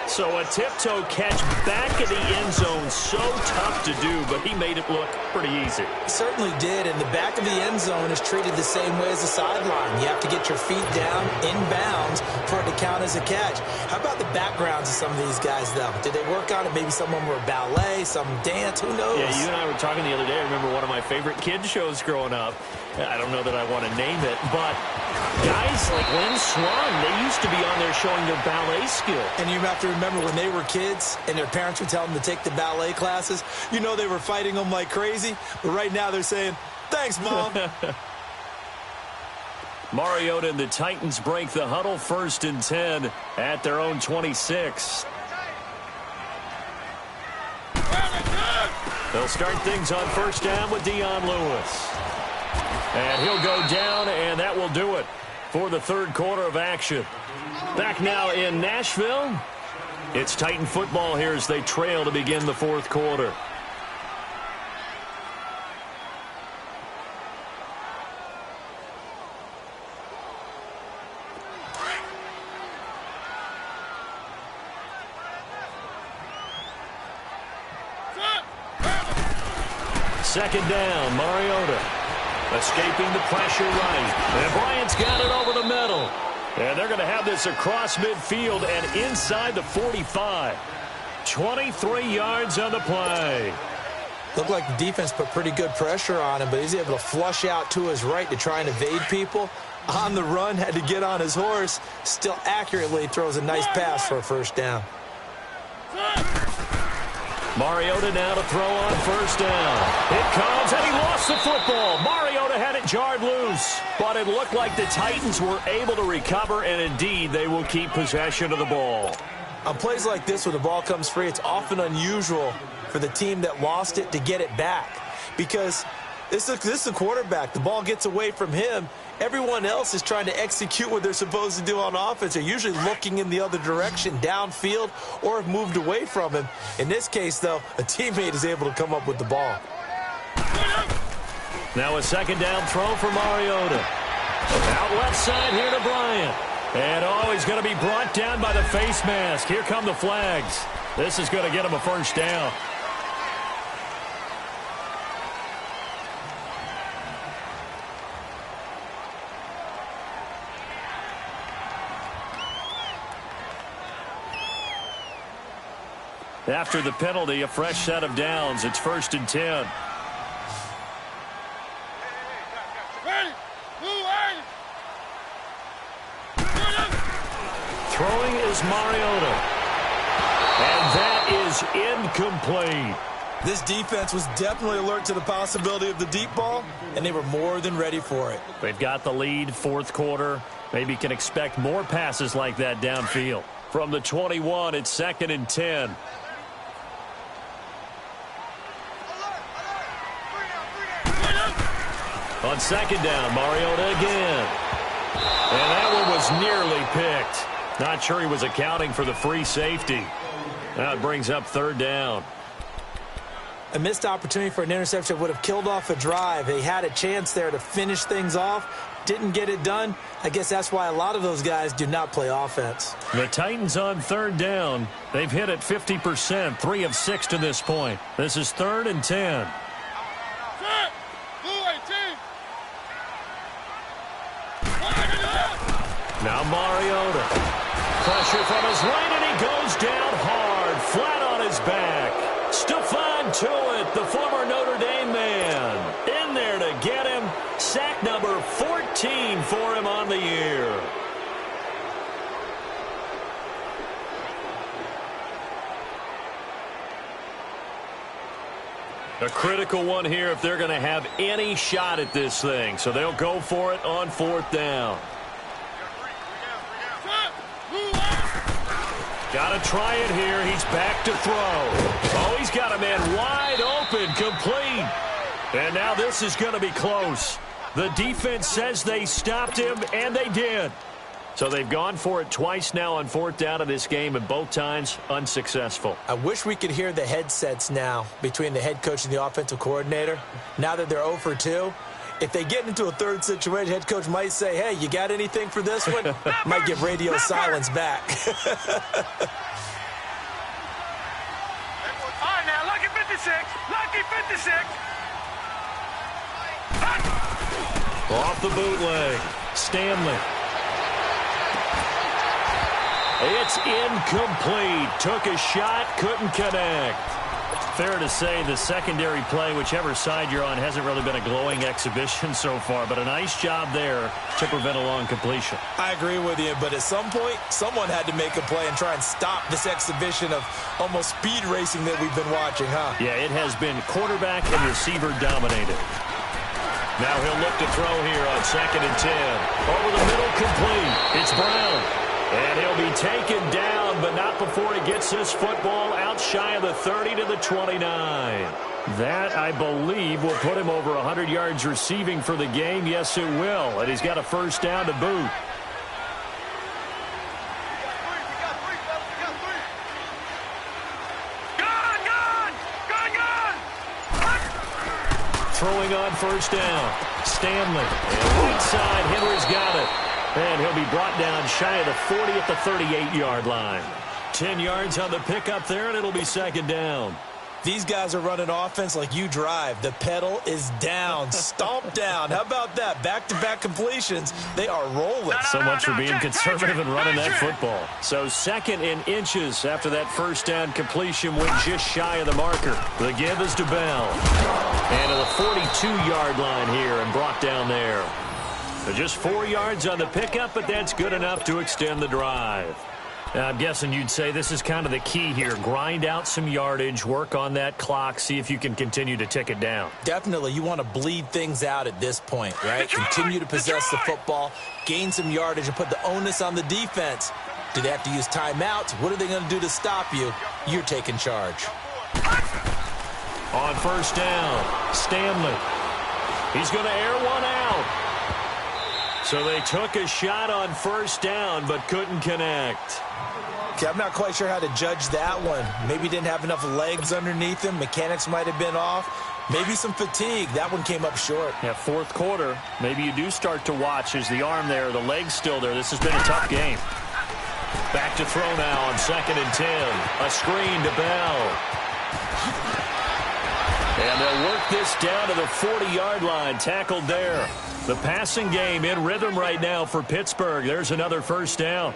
So a tiptoe catch back in the end zone, so tough to do, but he made it look pretty easy. He certainly did, and the back of the end zone is treated the same way as the sideline. You have to get your feet down, inbounds, for it to count as a catch. How about the backgrounds of some of these guys, though? Did they work on it? Maybe some of them were ballet, some dance, who knows? Yeah, you and I were talking the other day. I remember one of my favorite kids shows growing up. I don't know that I want to name it, but guys like Lynn Swan, they used to be on there showing their ballet skill. And you have to remember when they were kids and their parents would tell them to take the ballet classes, you know they were fighting them like crazy, but right now they're saying, thanks, Mom. Mariota and the Titans break the huddle, 1st and 10 at their own 26. They'll start things on first down with Dion Lewis. And he'll go down, and that will do it for the third quarter of action. Back now in Nashville. It's Titan football here as they trail to begin the fourth quarter. Second down, Mariota. Escaping the pressure right. And Bryant's got it over the middle. And they're going to have this across midfield and inside the 45. 23 yards on the play. Looked like the defense put pretty good pressure on him, but he's able to flush out to his right to try and evade people. On the run, had to get on his horse. Still accurately throws a nice pass for a first down. Mariota now to throw on first down. It comes, and he lost the football. Mariota had it jarred loose, but it looked like the Titans were able to recover, and indeed they will keep possession of the ball. On plays like this, when the ball comes free, it's often unusual for the team that lost it to get it back, because this is a quarterback. The ball gets away from him. Everyone else is trying to execute what they're supposed to do on offense. They're usually looking in the other direction, downfield, or have moved away from him. In this case, though, a teammate is able to come up with the ball. Now a second down throw for Mariota. Out left side here to Bryant. And, he's going to be brought down by the face mask. Here come the flags. This is going to get him a first down. After the penalty, a fresh set of downs. It's 1st and 10. Throwing is Mariota. And that is incomplete. This defense was definitely alert to the possibility of the deep ball, and they were more than ready for it. They've got the lead, fourth quarter. Maybe can expect more passes like that downfield. From the 21, it's 2nd and 10. On second down, Mariota again. And that one was nearly picked. Not sure he was accounting for the free safety. Now it brings up 3rd down. A missed opportunity for an interception would have killed off a drive. They had a chance there to finish things off. Didn't get it done. I guess that's why a lot of those guys do not play offense. The Titans on third down. They've hit it 50%, 3 of 6 to this point. This is 3rd and 10. Now Mariota. Pressure from his right, and he goes down hard, flat on his back. Stephon Tuitt, the former Notre Dame man, in there to get him. Sack number 14 for him on the year. A critical one here if they're going to have any shot at this thing. So they'll go for it on 4th down. Got to try it here. He's back to throw. Oh, he's got a man wide open, complete. And now this is going to be close. The defense says they stopped him, and they did. So they've gone for it twice now on 4th down of this game, and both times unsuccessful. I wish we could hear the headsets now between the head coach and the offensive coordinator. Now that they're 0 for 2, if they get into a third situation, head coach might say, hey, you got anything for this one? Might give radio silence back. All right, now, lucky 56. Lucky 56. Off the bootleg. Stanley. It's incomplete. Took a shot, couldn't connect. Fair to say the secondary play, whichever side you're on, hasn't really been a glowing exhibition so far, but a nice job there to prevent a long completion. I agree with you, but at some point, someone had to make a play and try and stop this exhibition of almost speed racing that we've been watching, huh? Yeah, it has been quarterback and receiver dominated. Now he'll look to throw here on 2nd and 10. Over the middle, complete. It's Brown. And he'll be taken down, but not before he gets this football out shy of the 30 to the 29. That, I believe, will put him over 100 yards receiving for the game. Yes, it will. And he's got a 1st down to boot. Throwing on 1st down. Stanley. And right side, Henry's got it. And he'll be brought down shy of the 40 at the 38-yard line. 10 yards on the pickup there, and it'll be 2nd down. These guys are running offense like you drive. The pedal is down, stomped down. How about that? Back-to-back completions. They are rolling. So much for being conservative and running that football. So 2nd and inches after that 1st down completion went just shy of the marker. The give is to Bell. And to the 42-yard line here and brought down there. So just 4 yards on the pickup, but that's good enough to extend the drive. Now, I'm guessing you'd say this is kind of the key here. Grind out some yardage, work on that clock, see if you can continue to tick it down. Definitely. You want to bleed things out at this point, right? Continue to possess the football, gain some yardage, and put the onus on the defense. Do they have to use timeouts? What are they going to do to stop you? You're taking charge. On 1st down, Stanley. He's going to air one out. So they took a shot on 1st down, but couldn't connect. Okay, I'm not quite sure how to judge that one. Maybe didn't have enough legs underneath him. Mechanics might have been off. Maybe some fatigue. That one came up short. Yeah, 4th quarter. Maybe you do start to watch as the arm there, the leg's still there. This has been a tough game. Back to throw now on 2nd and 10. A screen to Bell. And they'll work this down to the 40-yard line. Tackled there. The passing game in rhythm right now for Pittsburgh. There's another 1st down.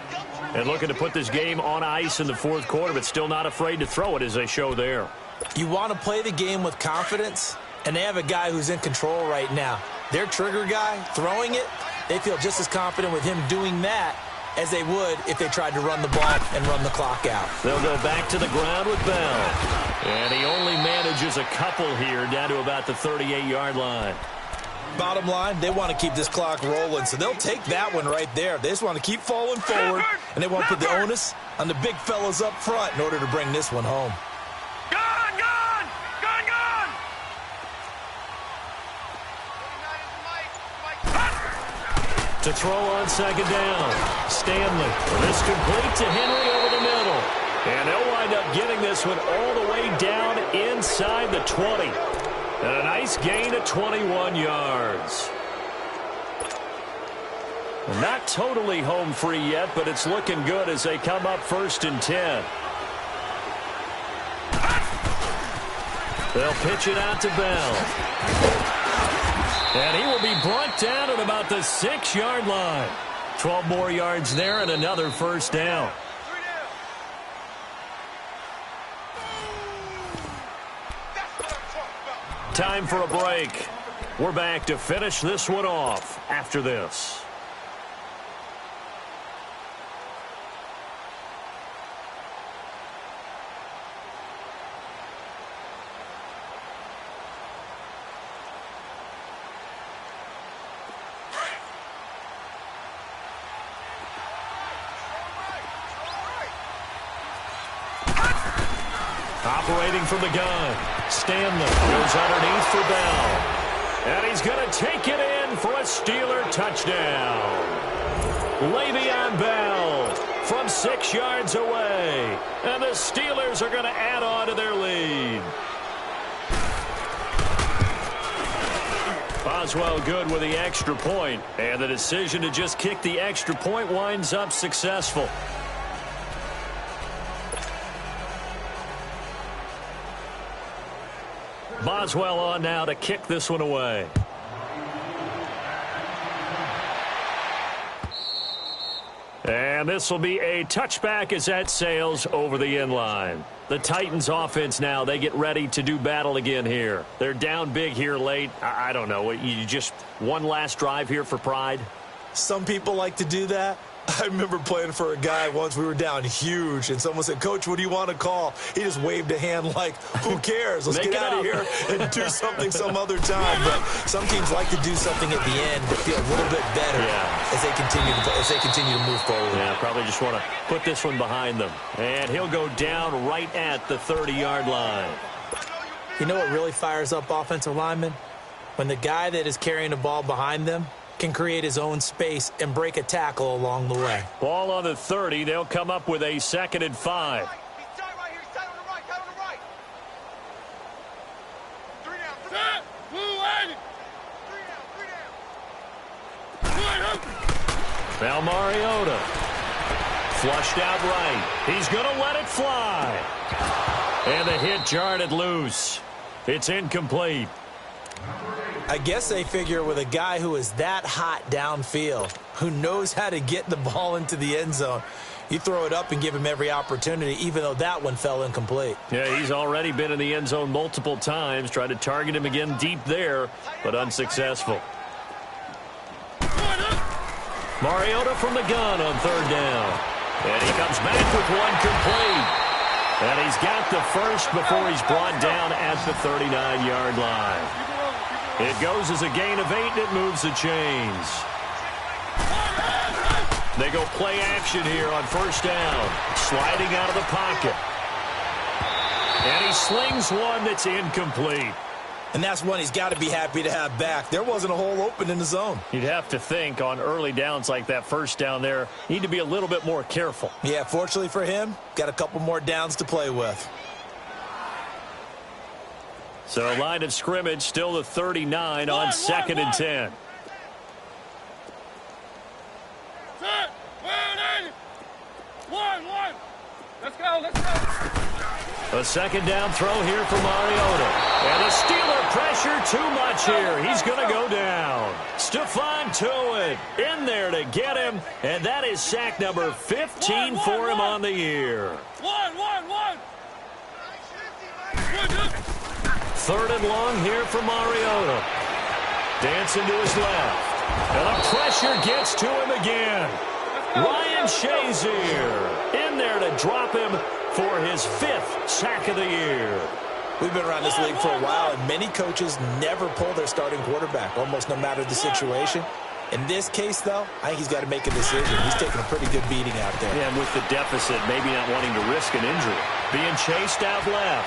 And looking to put this game on ice in the 4th quarter, but still not afraid to throw it as they show there. You want to play the game with confidence, and they have a guy who's in control right now. Their trigger guy, throwing it, they feel just as confident with him doing that as they would if they tried to run the ball and run the clock out. They'll go back to the ground with Bell. And he only manages a couple here down to about the 38-yard line. Bottom line, they want to keep this clock rolling, so they'll take that one right there. They just want to keep falling forward, and they want to put the onus on the big fellas up front in order to bring this one home. Gone, gone, gone, gone. To throw on 2nd down. Stanley. This complete to Henry over the middle. And they'll wind up getting this one all the way down inside the 20. And a nice gain of 21 yards. Not totally home free yet, but it's looking good as they come up 1st and 10. They'll pitch it out to Bell. And he will be brought down at about the 6-yard line. 12 more yards there and another first down. Time for a break. We're back to finish this one off after this. Operating from the gun, Stanley goes underneath for Bell. And he's going to take it in for a Steeler touchdown. Le'Veon Bell from 6 yards away. And the Steelers are going to add on to their lead. Boswell good with the extra point. And the decision to just kick the extra point winds up successful. Boswell on now to kick this one away. And this will be a touchback as that sails over the end line. The Titans offense now, they get ready to do battle again here. They're down big here late. I don't know. You just one last drive here for pride? Some people like to do that. I remember playing for a guy once. We were down huge, and someone said, "Coach, what do you want to call?" He just waved a hand like, who cares? Let's get out of here and do something some other time. But some teams like to do something at the end to feel a little bit better as they continue to move forward. Yeah, probably just want to put this one behind them. And he'll go down right at the 30-yard line. You know what really fires up offensive linemen? When the guy that is carrying the ball behind them can create his own space and break a tackle along the way. Ball on the 30. They'll come up with a 2nd and 5. Now Mariota. Flushed out right. He's going to let it fly. And the hit jarred it loose. It's incomplete. I guess they figure with a guy who is that hot downfield, who knows how to get the ball into the end zone, you throw it up and give him every opportunity, even though that one fell incomplete. Yeah, he's already been in the end zone multiple times, tried to target him again deep there, but unsuccessful. Mariota from the gun on 3rd down. And he comes back with one complete. And he's got the first before he's brought down at the 39-yard line. It goes as a gain of 8, and it moves the chains. They go play action here on 1st down. Sliding out of the pocket. And he slings one that's incomplete. And that's one he's got to be happy to have back. There wasn't a hole open in the zone. You'd have to think on early downs like that 1st down there, need to be a little bit more careful. Yeah, fortunately for him, got a couple more downs to play with. So line of scrimmage still the 39 on 2nd and 10. Let's go. A 2nd down throw here for Mariota. And the Steeler pressure too much here. He's going to go down. Stephon Tuitt in there to get him. And that is sack number 15 for him on the year. 3rd and long here for Mariota. Dancing to his left. And the pressure gets to him again. Ryan Shazier in there to drop him for his 5th sack of the year. We've been around this league for a while, and many coaches never pull their starting quarterback, almost no matter the situation. In this case, though, I think he's got to make a decision. He's taking a pretty good beating out there. Yeah, and with the deficit, maybe not wanting to risk an injury. Being chased out left.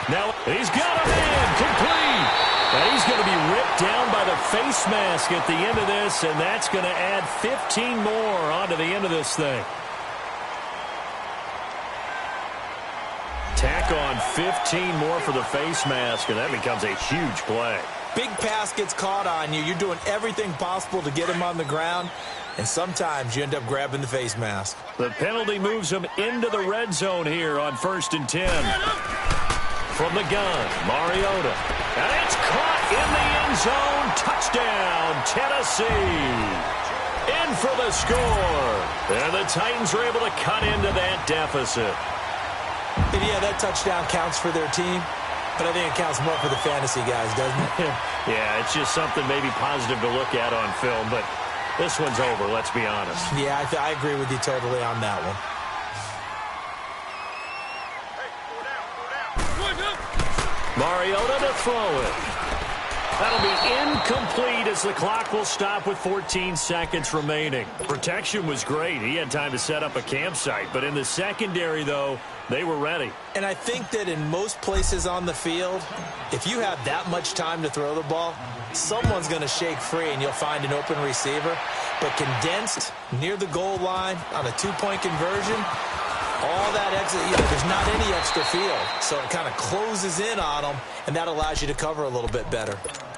Now he's got a man complete. And he's going to be ripped down by the face mask at the end of this, and that's going to add 15 more onto the end of this thing. tack on 15 more for the face mask, and that becomes a huge play. Big pass gets caught on you. You're doing everything possible to get him on the ground, and sometimes you end up grabbing the face mask. The penalty moves him into the red zone here on 1st and 10. From the gun, Mariota. And it's caught in the end zone. Touchdown, Tennessee. In for the score. And the Titans are able to cut into that deficit. And yeah, that touchdown counts for their team, but I think it counts more for the fantasy guys, doesn't it? Yeah, it's just something maybe positive to look at on film, but this one's over, let's be honest. Yeah, I agree with you totally on that one. Mariota to throw it. That'll be incomplete as the clock will stop with 14 seconds remaining. Protection was great. He had time to set up a campsite. But in the secondary, though, they were ready. And I think that in most places on the field, if you have that much time to throw the ball, someone's going to shake free and you'll find an open receiver. But condensed near the goal line on a two-point conversion, all that extra, there's not any extra field. So it kind of closes in on them, and that allows you to cover a little bit better.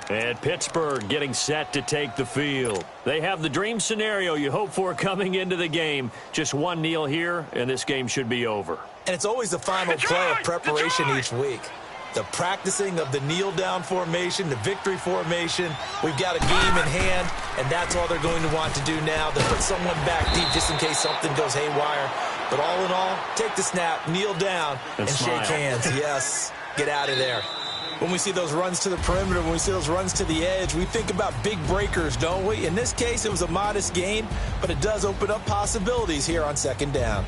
And Pittsburgh getting set to take the field. They have the dream scenario you hope for coming into the game. Just one kneel here, and this game should be over. And it's always the final play of preparation each week. The practicing of the kneel-down formation, the victory formation. We've got a game in hand, and that's all they're going to want to do now. They put someone back deep just in case something goes haywire. But all in all, take the snap, kneel down, and shake hands. Yes, get out of there. When we see those runs to the perimeter, when we see those runs to the edge, we think about big breakers, don't we? In this case, it was a modest gain, but it does open up possibilities here on 2nd down.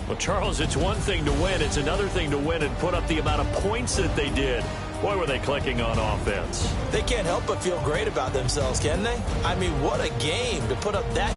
Well, Charles, it's one thing to win. It's another thing to win and put up the amount of points that they did. Boy, were they clicking on offense. They can't help but feel great about themselves, can they? I mean, what a game to put up that.